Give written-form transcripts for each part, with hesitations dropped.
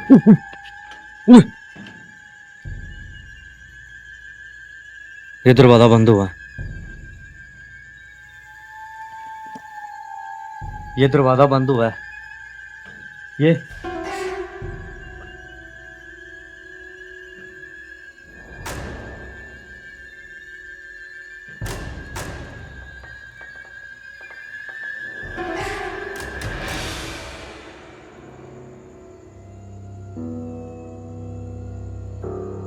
उह, ये दरवाजा बंद हुआ है। ये दरवाजा बंद हुआ है। ये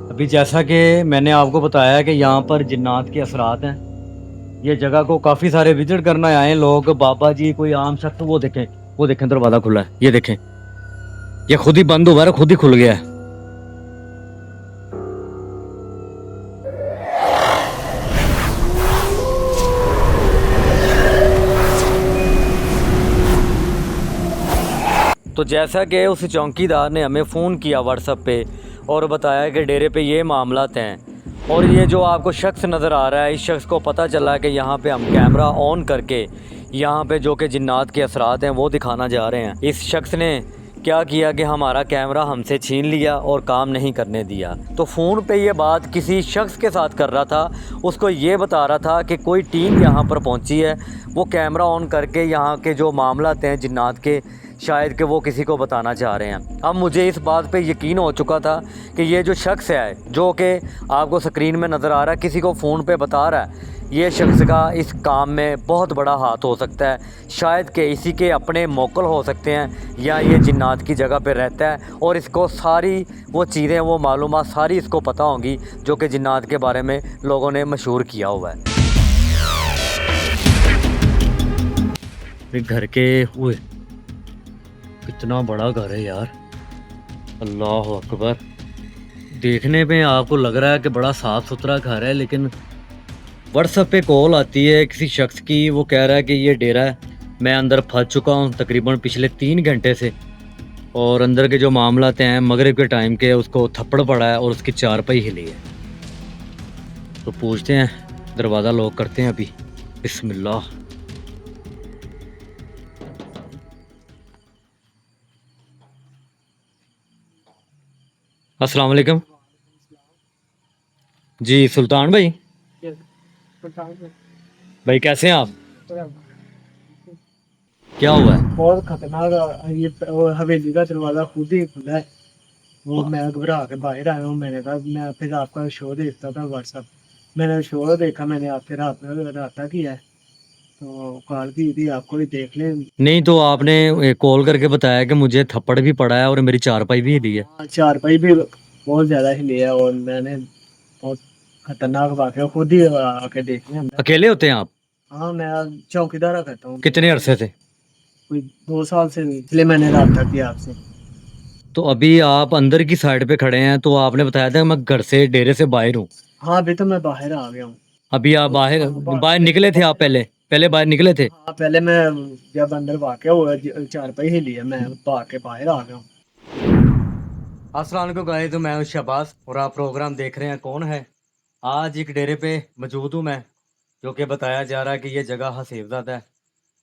अभी जैसा कि मैंने आपको बताया कि यहाँ पर जिन्नात के असरात हैं। ये जगह को काफ़ी सारे विजिट करने आए हैं लोग, बाबा जी कोई आम शख्स। वो देखें दरवाज़ा खुला है, ये देखें। ये खुद ही बंद हुआ है, खुद ही खुल गया है। तो जैसा कि उस चौकीदार ने हमें फ़ोन किया व्हाट्सएप पे और बताया कि डेरे पे ये मामलात हैं, और ये जो आपको शख्स नज़र आ रहा है, इस शख्स को पता चला कि यहाँ पे हम कैमरा ऑन करके यहाँ पे जो कि जिन्नात के असरात हैं वो दिखाना जा रहे हैं। इस शख्स ने क्या किया कि हमारा कैमरा हमसे छीन लिया और काम नहीं करने दिया। तो फ़ोन पे ये बात किसी शख्स के साथ कर रहा था, उसको ये बता रहा था कि कोई टीम यहाँ पर पहुँची है, वो कैमरा ऑन करके यहाँ के जो मामलात हैं जिन्नात के, शायद कि वो किसी को बताना चाह रहे हैं। अब मुझे इस बात पे यकीन हो चुका था कि ये जो शख्स है जो कि आपको स्क्रीन में नज़र आ रहा है, किसी को फ़ोन पे बता रहा है, ये शख्स का इस काम में बहुत बड़ा हाथ हो सकता है। शायद कि इसी के अपने मोकल हो सकते हैं, या ये जिन्नात की जगह पे रहता है और इसको सारी वो चीज़ें, वो मालूमात सारी इसको पता होंगी जो कि जिन्नात के बारे में लोगों ने मशहूर किया हुआ है। घर के हुए कितना बड़ा घर है यार, अल्लाह अकबर। देखने में आपको लग रहा है कि बड़ा साफ़ सुथरा घर है, लेकिन व्हाट्सएप पे कॉल आती है किसी शख्स की, वो कह रहा है कि ये डेरा है, मैं अंदर फंस चुका हूँ तकरीबन पिछले 3 घंटे से, और अंदर के जो मामलात हैं मगरिब के टाइम के, उसको थप्पड़ पड़ा है और उसकी चारपाई हिली है। तो पूछते हैं, दरवाज़ा लॉक करते हैं अभी। बिस्मिल्लाह। अस्सलाम वालेकुम जी, सुल्तान भाई। भाई कैसे हैं आप? क्या हुआ है? बहुत खतरनाक ये वो हवेली का दरवाजा खुद ही खुला है। वो मैं घबरा के बाहर आया हूँ। मैंने कहा मैं फिर आपका शो देखता था व्हाट्सअप, मैंने शो देखा, मैंने आपके रात में राता किया है तो कॉल की थी आपको भी देख लें। नहीं, तो आपने कॉल करके बताया कि मुझे थप्पड़ भी पड़ा है और मेरी चारपाई भी हिली है। हाँ, चारपाई भी बहुत ज्यादा हिले है और मैंने बहुत खतरनाक वाकया खुद ही आके देख लिया हमने। अकेले होते हैं आप? हाँ, मैं चौकीदारा करता हूँ। कितने अरसे से? कोई 2 साल से, इसलिए मैंने रहा किया आपसे। तो अभी आप अंदर की साइड पे खड़े हैं, तो आपने बताया था कि मैं घर से डेरे से बाहर हूँ। हाँ, अभी तो मैं बाहर आ गया हूँ। अभी आप बाहर हाँ, बाहर निकले थे? आप पहले पहले बाहर निकले थे? हाँ, पहले मैं जब अंदर वाक़या हुआ चारपाई हिली है, मैं भाग के बाहर आ गया हूँ। अस्सलाम वालेकुम गाइस, तो मैं हूं शहबाज और आप प्रोग्राम देख रहे हैं कौन है। आज एक डेरे पे मौजूद हूँ मैं, जो कि बताया जा रहा है कि ये जगह हसीरजादा है,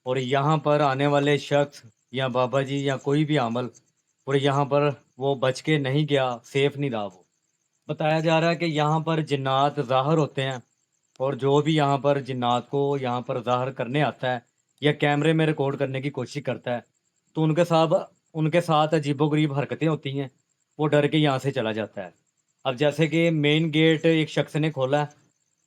और यहाँ पर आने वाले शख्स या बाबा जी या कोई भी अमल, और यहाँ पर वो बच के नहीं गया, सेफ नहीं रहा। वो बताया जा रहा है कि यहाँ पर जिन्नात ज़ाहिर होते हैं, और जो भी यहाँ पर जिन्नात को यहाँ पर ज़ाहिर करने आता है या कैमरे में रिकॉर्ड करने की कोशिश करता है, तो उनके साथ अजीबोगरीब हरकतें होती हैं। वो डर के यहाँ से चला जाता है। अब जैसे कि मेन गेट एक शख्स ने खोला है,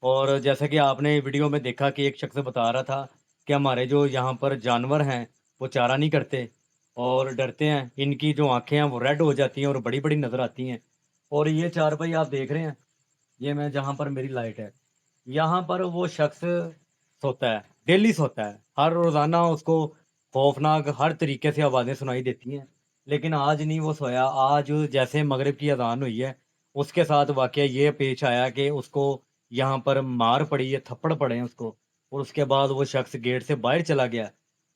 और जैसा कि आपने वीडियो में देखा कि एक शख्स बता रहा था कि हमारे जो यहाँ पर जानवर हैं वो चारा नहीं करते और डरते हैं, इनकी जो आँखें हैं वो रेड हो जाती हैं और बड़ी बड़ी नज़र आती हैं। और ये चारपाई आप देख रहे हैं, ये मैं जहाँ पर मेरी लाइट है, यहाँ पर वो शख्स सोता है, डेली सोता है, हर रोज़ाना उसको खौफनाक हर तरीके से आवाज़ें सुनाई देती हैं। लेकिन आज नहीं वो सोया। आज जैसे मगरिब की अज़ान हुई है, उसके साथ वाक़या ये पेश आया कि उसको यहाँ पर मार पड़ी है, थप्पड़ पड़े हैं उसको, और उसके बाद वो शख्स गेट से बाहर चला गया।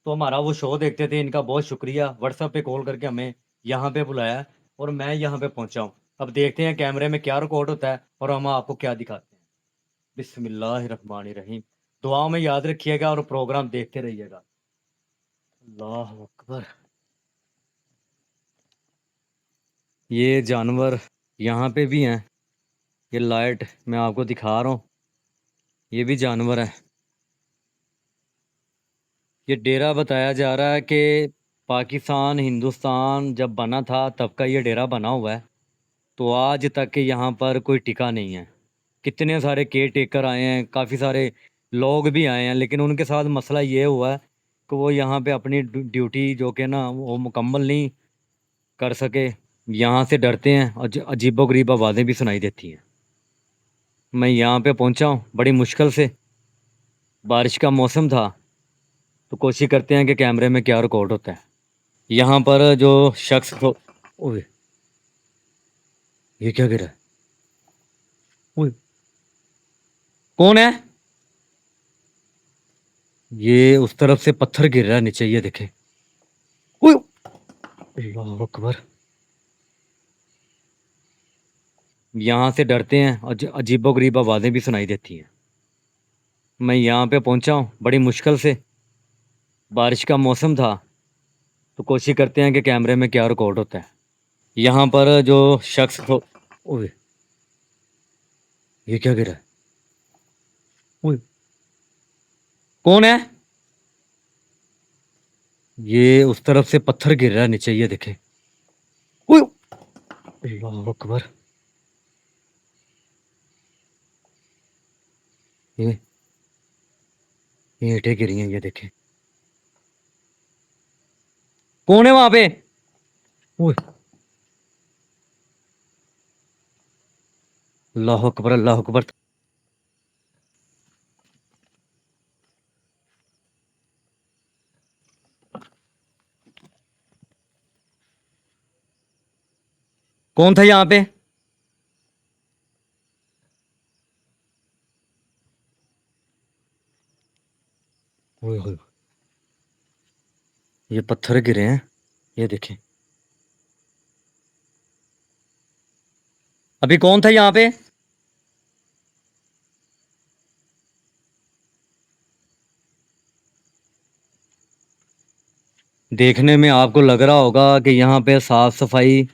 तो हमारा वो शो देखते थे, इनका बहुत शुक्रिया, व्हाट्सएप पे कॉल करके हमें यहाँ पे बुलाया और मैं यहाँ पे पहुँचा हूँ। अब देखते हैं कैमरे में क्या रिकॉर्ड होता है और हम आपको क्या दिखाते हैं। बिस्मिल्लाहिर्रहमानिर्रहीम। दुआओं में याद रखिएगा और प्रोग्राम देखते रहिएगा। अल्लाह अकबर। ये जानवर यहाँ पे भी हैं। ये लाइट मैं आपको दिखा रहा हूँ, ये भी जानवर है। ये डेरा बताया जा रहा है कि पाकिस्तान हिंदुस्तान जब बना था तब का ये डेरा बना हुआ है, तो आज तक के यहाँ पर कोई टिका नहीं है। कितने सारे केयर टेकर आए हैं, काफ़ी सारे लोग भी आए हैं, लेकिन उनके साथ मसला ये हुआ है कि वो यहाँ पे अपनी ड्यूटी जो कि ना वो मुकम्मल नहीं कर सके। यहाँ से डरते हैं और अजीबोगरीब आवाज़ें भी सुनाई देती हैं। मैं यहाँ पे पहुँचा हूँ बड़ी मुश्किल से, बारिश का मौसम था, तो कोशिश करते हैं कि कैमरे में क्या रिकॉर्ड होता है। यहाँ पर जो शख्स को ओए ये क्या गिरा है? ओए कौन है? ये उस तरफ से पत्थर गिर रहा है नीचे, ये देखे। ओए अल्लाह अकबर। यहाँ से डरते हैं और अजीबोगरीब आवाज़ें भी सुनाई देती हैं। मैं यहाँ पे पहुँचा हूँ बड़ी मुश्किल से, बारिश का मौसम था, तो कोशिश करते हैं कि कैमरे में क्या रिकॉर्ड होता है। यहाँ पर जो शख्स को ओए ये क्या गिरा है? ओए कौन है? ये उस तरफ से पत्थर गिर रहा है नीचे, ये देखे। ओए अल्लाह अकबर। ये ईंटें गिरी हैं, ये देखे। कौन है वहां पे? ओए अल्लाह अकबर अल्लाह अकबर। कौन था यहाँ पे? ओए होए ये पत्थर गिरे हैं, ये देखें। अभी कौन था यहाँ पे? देखने में आपको लग रहा होगा कि यहाँ पे साफ़ सफाई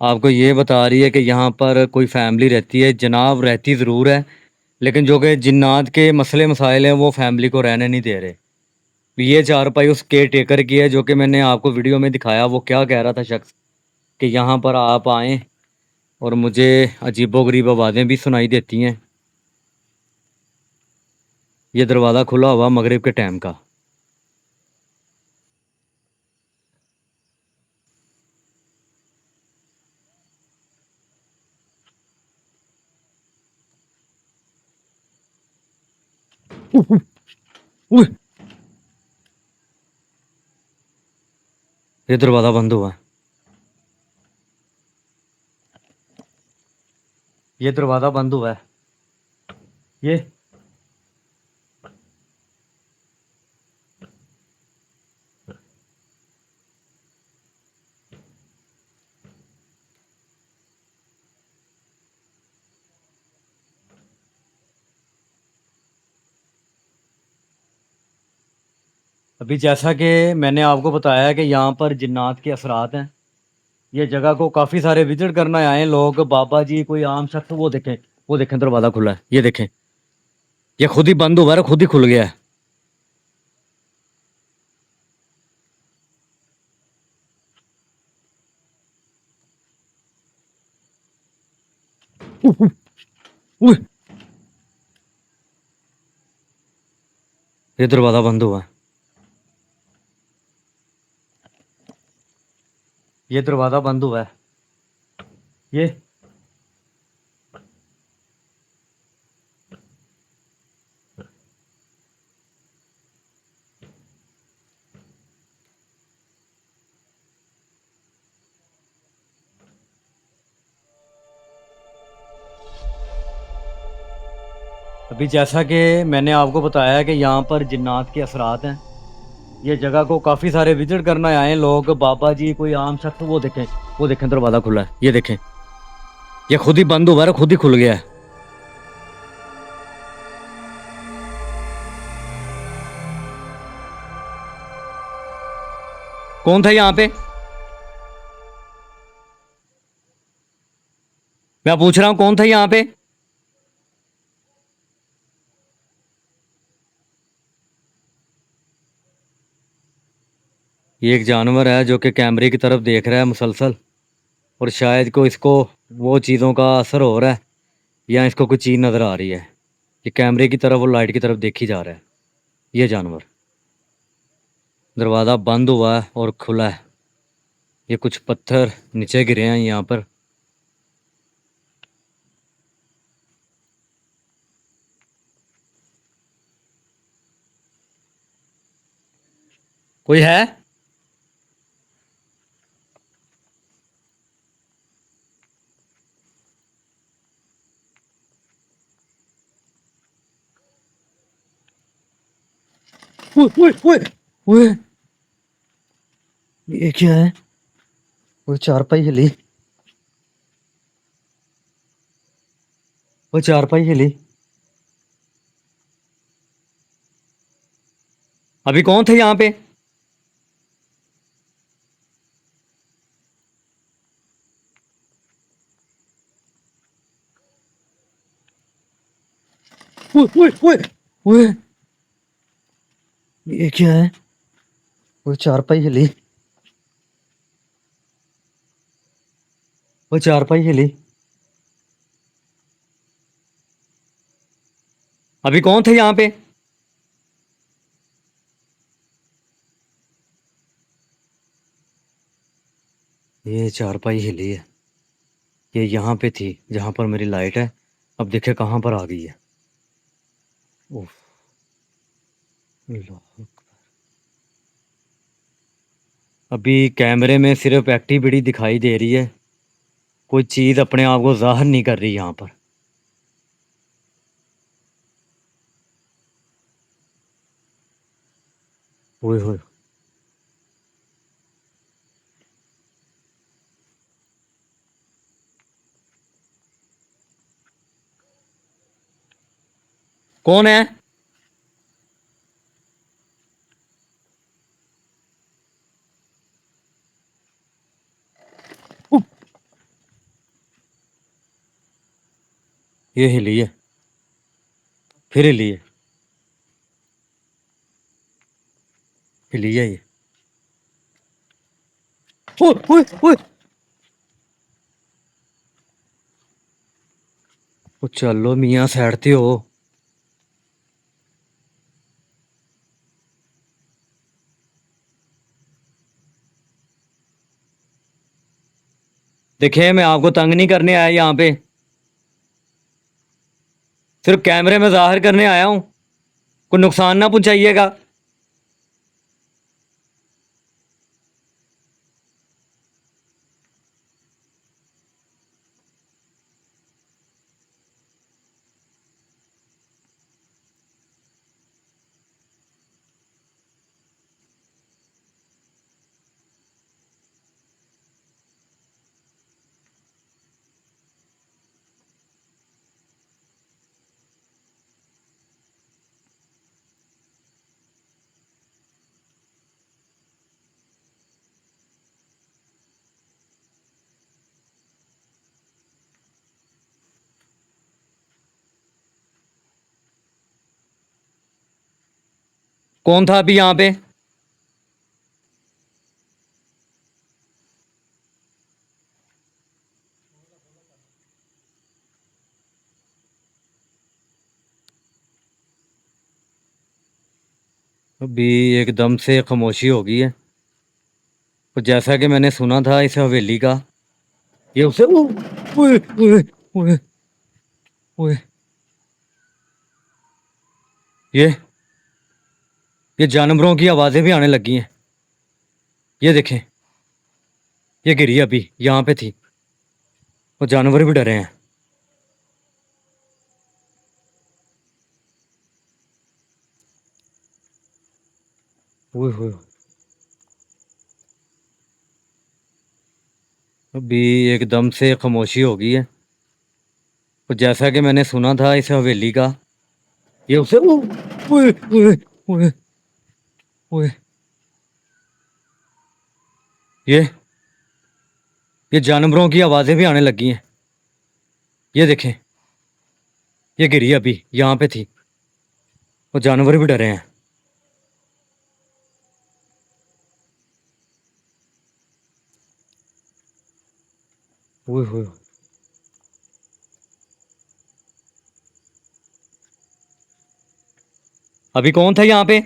आपको ये बता रही है कि यहाँ पर कोई फैमिली रहती है। जनाब रहती ज़रूर है, लेकिन जो कि जिन्नात के मसले मसाइल हैं वो फैमिली को रहने नहीं दे रहे। ये चारपाई उस केयर टेकर की है जो कि मैंने आपको वीडियो में दिखाया। वो क्या कह रहा था शख्स कि यहाँ पर आप आएँ और मुझे अजीबोगरीब आवाज़ें भी सुनाई देती हैं। ये दरवाज़ा खुला हुआ मगरिब के टाइम का। उह, ये दरवाज़ा बंद हुआ है। ये दरवाज़ा बंद हुआ है। ये अभी जैसा कि मैंने आपको बताया कि यहाँ पर जिन्नात के असरात हैं। ये जगह को काफ़ी सारे विजिट करना आए हैं लोग। बाबा जी कोई आम शख्स, वो देखें दरवाज़ा खुला है, ये देखें। ये खुद ही बंद हुआ है, खुद ही खुल गया है। उह, उह, ये दरवाज़ा बंद हुआ है। ये दरवाज़ा बंद हुआ है। ये अभी जैसा कि मैंने आपको बताया कि यहाँ पर जिन्नात के असरात हैं। ये जगह को काफ़ी सारे विजिट करना आए हैं लोग। बाबा जी कोई आम शख्स, वो देखें दरवाज़ा खुला है, ये देखें। ये खुद ही बंद हुआ है, खुद ही खुल गया है। कौन था यहाँ पे? मैं पूछ रहा हूँ कौन था यहाँ पे? ये एक जानवर है जो कि कैमरे की तरफ देख रहा है मुसलसल, और शायद को इसको वो चीज़ों का असर हो रहा है, या इसको कोई चीज़ नज़र आ रही है। ये कैमरे की तरफ और लाइट की तरफ देखी जा रहा है ये जानवर। दरवाज़ा बंद हुआ है और खुला है। ये कुछ पत्थर नीचे गिरे हैं यहाँ पर। कोई है? ओए ओए ओए ओए, ये क्या है? वो चारपाई हिली, वो चारपाई हिली। अभी कौन थे यहाँ पे? ओए ओए ओए ओए, ये क्या है? वो चारपाई हिली, वो चारपाई हिली। अभी कौन थे यहाँ पे? ये चारपाई हिली है। ये यहाँ पे थी जहाँ पर मेरी लाइट है। अब देखे कहाँ पर आ गई है। उफ, अल्लाह अकबर। अभी कैमरे में सिर्फ एक्टिविटी दिखाई दे रही है, कोई चीज़ अपने आप को जाहिर नहीं कर रही यहाँ पर। ओए होए, कौन है? उफ, ये हिली है, फिर हिली है, हिली है ये। ओए ओए ओए, ओ चलो मियाँ साइड ते हो। देखिए मैं आपको तंग नहीं करने आया यहाँ पे, सिर्फ कैमरे में जाहिर करने आया हूँ। कोई नुकसान ना पहुँचाइएगा। कौन था अभी यहाँ पे? अभी एकदम से खामोशी हो गई है। तो जैसा कि मैंने सुना था इस हवेली का, ये उसे ओए ओए ओए ओए, ये ये जानवरों की आवाज़ें भी आने लगी हैं। ये देखें, ये गिरी अभी यहाँ पे थी, और जानवर भी डरे हैं। ओए होए, अभी एकदम से खामोशी हो गई है। तो जैसा कि मैंने सुना था इस हवेली का, ये उसे ओए ओए ओए ओए, ये ये जानवरों की आवाज़ें भी आने लगी हैं। ये देखें, ये गिरी अभी, यहाँ पे थी। वो जानवर भी डरे हैं। ओए होए। अभी कौन था यहाँ पे?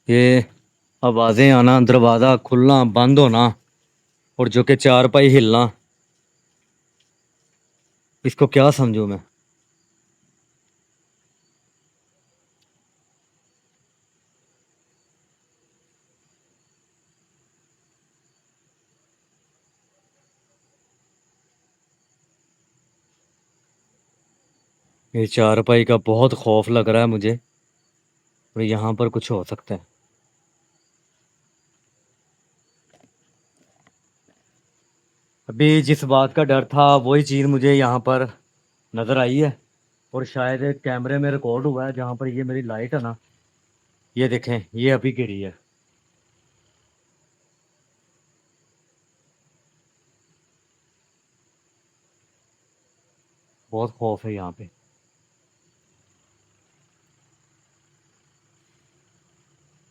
ये आवाजें आना, दरवाजा खुलना बंद होना, और जो कि चारपाई हिलना, इसको क्या समझूं मैं? ये चारपाई का बहुत खौफ लग रहा है मुझे, और यहाँ पर कुछ हो सकता है। अभी जिस बात का डर था वही चीज़ मुझे यहाँ पर नज़र आई है, और शायद एक कैमरे में रिकॉर्ड हुआ है, जहाँ पर ये मेरी लाइट है ना, ये देखें, ये अभी गिरी है। बहुत खौफ है यहाँ पे।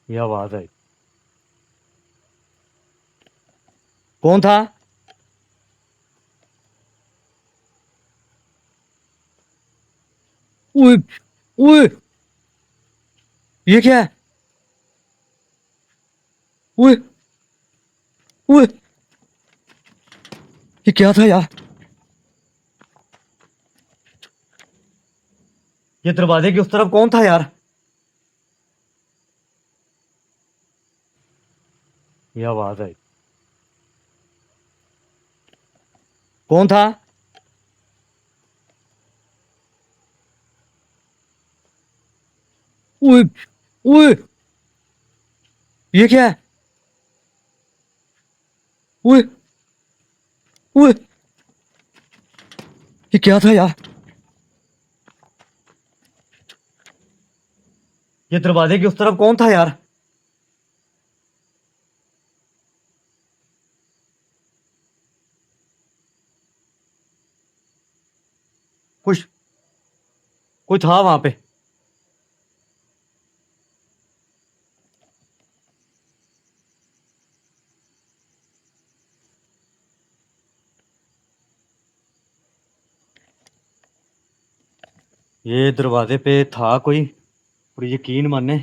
ये आवाज़ आई। कौन था? ओए ओए, ये क्या है? ओए ओए, ये क्या था यार? ये दरवाजे की उस तरफ कौन था यार? ये आवाज़ आई। कौन था? ओए ओए, ये क्या है? ओए ओए, ये क्या था यार? ये दरवाजे की उस तरफ कौन था यार? कुछ, कोई था वहां पे? ये दरवाजे पे था कोई, और यकीन माने,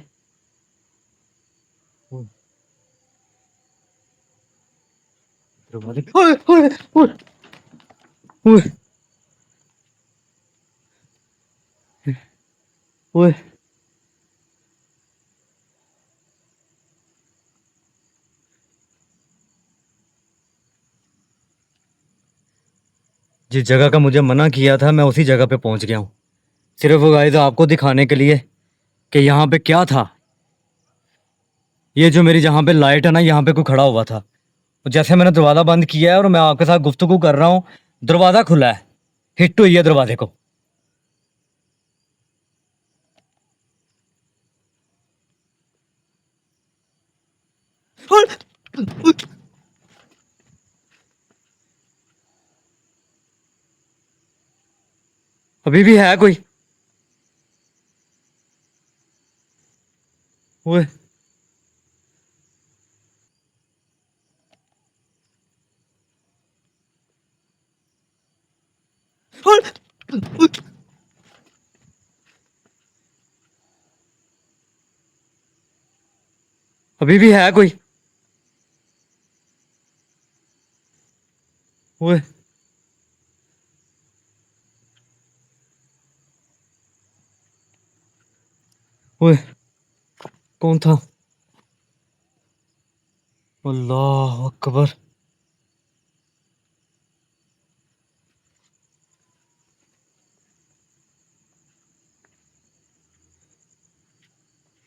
दरवाजे, ओए ओए ओए ओए ओए। जिस जगह का मुझे मना किया था मैं उसी जगह पे पहुंच गया हूँ, सिर्फ गाइस आपको दिखाने के लिए कि यहाँ पे क्या था। ये जो मेरी जहाँ पे लाइट है ना, यहाँ पे कोई खड़ा हुआ था, और जैसे मैंने दरवाजा बंद किया है और मैं आपके साथ गुफ्तगू कर रहा हूँ, दरवाजा खुला है, हिट हुई है दरवाजे को। और अभी भी है कोई? ओए और अभी भी है कोई? ओए ओए, कौन था? अल्लाह अकबर।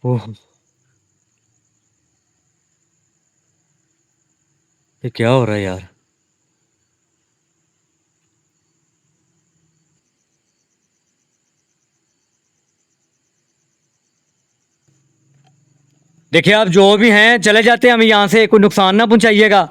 ओह, ये क्या हो रहा है यार? देखिए आप जो भी हैं चले जाते हैं, हमें यहाँ से कोई नुकसान ना पहुंचाइएगा।